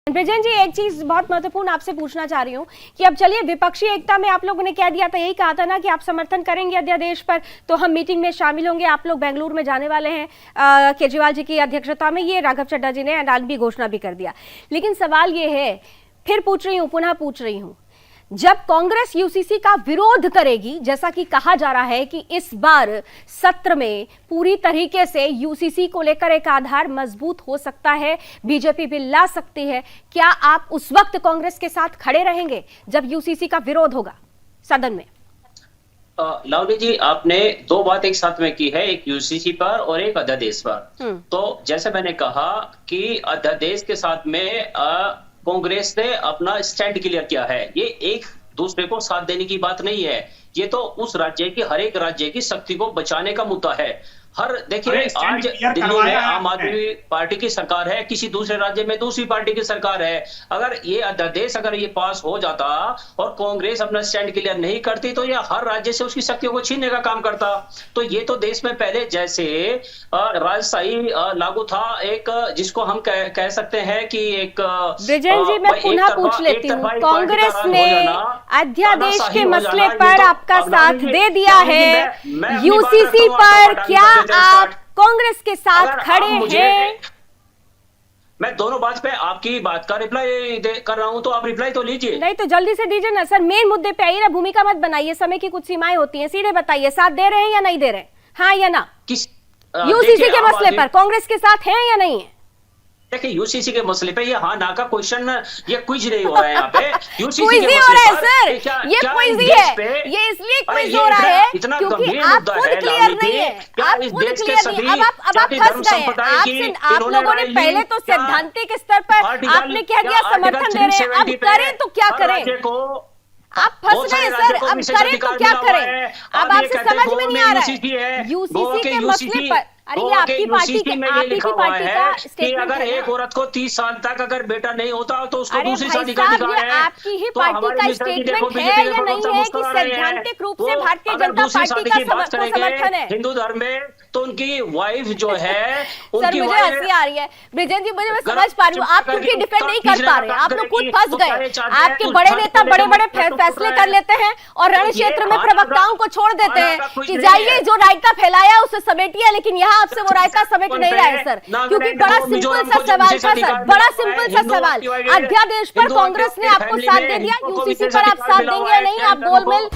ब्रिजेन जी, एक चीज बहुत महत्वपूर्ण आपसे पूछना चाह रही हूँ कि अब चलिए विपक्षी एकता में आप लोगों ने कह दिया था, यही कहा था ना कि आप समर्थन करेंगे अध्यादेश पर, तो हम मीटिंग में शामिल होंगे। आप लोग बेंगलुरु में जाने वाले हैं केजरीवाल जी की अध्यक्षता में, ये राघव चड्ढा जी ने ऐलान भी, घोषणा भी कर दिया। लेकिन सवाल ये है, फिर पूछ रही हूँ, पुनः पूछ रही हूँ, जब कांग्रेस यूसीसी का विरोध करेगी, जैसा कि कहा जा रहा है कि इस बार सत्र में पूरी तरीके से यूसीसी को लेकर एक आधार मजबूत हो सकता है, बीजेपी भी ला सकती है, क्या आप उस वक्त कांग्रेस के साथ खड़े रहेंगे जब यूसीसी का विरोध होगा सदन में? लावली जी, आपने दो बात एक साथ में की है, एक यूसीसी पर और एक अध्यादेश पर। तो जैसे मैंने कहा कि अध्यादेश के साथ में कांग्रेस ने अपना स्टैंड क्लियर किया है। ये एक दूसरे को साथ देने की बात नहीं है, ये तो उस राज्य की, हर एक राज्य की शक्ति को बचाने का मुद्दा है। देखिए, आज दिल्ली में आम आदमी पार्टी की सरकार है, किसी दूसरे राज्य में दूसरी पार्टी की सरकार है। अगर ये अध्यादेश अगर ये पास हो जाता और कांग्रेस अपना स्टैंड क्लियर नहीं करती, तो ये हर राज्य से उसकी शक्तियों को छीनने का काम करता। तो ये तो देश में पहले जैसे राजशाही लागू था, एक जिसको हम कह सकते हैं कि एक। ब्रिजेन जी, मैं पुनः पूछ लेती हूँ, कांग्रेस ने अध्यादेश के मसले पर आपका साथ दे दिया है, यूसीसी पर क्या आप कांग्रेस के साथ खड़े हैं? मैं दोनों बात पे आपकी बात का रिप्लाई कर रहा हूं, तो आप रिप्लाई तो लीजिए। नहीं तो जल्दी से दीजिए ना सर, मेन मुद्दे पे आइए ना, भूमिका मत बनाइए, समय की कुछ सीमाएं होती हैं, सीधे बताइए साथ दे रहे हैं या नहीं दे रहे, हाँ या ना? किस यूसीसी के मसले पर कांग्रेस के साथ हैं या नहीं है? देखिए, यूसीसी के मसले पे ये हाँ ना का क्वेश्चन, ये क्विज नहीं हो रहा है यहाँ पे। यूसीसी के मसले पर सर, ये क्विज ही है, ये इसलिए क्विज हो रहा है क्योंकि आप खुद क्लियर नहीं है, आप खुद क्लियर नहीं। अब आप फंस गए। आप लोगों ने पहले तो सैद्धांतिक स्तर पर आपने कह दिया समर्थन दे रहे हैं, अब करें तो क्या करें? आप फंस गए सर, अब करें तो क्या करें? अब आपसे समझ में नहीं आ रहा है यूसीसी के मसले पर। अरे ये आपकी पार्टी का स्टेटमेंट अगर एक औरत को 30 साल तक अगर बेटा नहीं होता तो उसको दूसरी शादी का अधिकार है। आपकी ही पार्टी का स्टेटमेंट है या नहीं है कि सैद्धांतिक रूप से भारतीय जनता पार्टी का समर्थन है हिंदू धर्म में? तो उनकी वाइफ जो है, सर मुझे हंसी आ रही है ब्रिजेन जी, मुझे मैं समझ पा रही हूँ, आप क्योंकि डिफेंड नहीं कर पा रहे, आप लोग खुद फंस गए। आपके बड़े नेता बड़े बड़े फैसले कर लेते हैं और रण क्षेत्र में प्रवक्ताओं को छोड़ देते हैं कि जाइए जो रायता फैलाया उसे समेटिए, लेकिन यहाँ आपसे वो रायता समेट नहीं रहा है सर, क्योंकि बड़ा सिंपल सा सवाल था सर, बड़ा सिंपल सा सवाल। अध्यादेश पर कांग्रेस ने आपको साथ दे दिया, यूसीसी पर आप साथ देंगे या नहीं? आप गोलमेल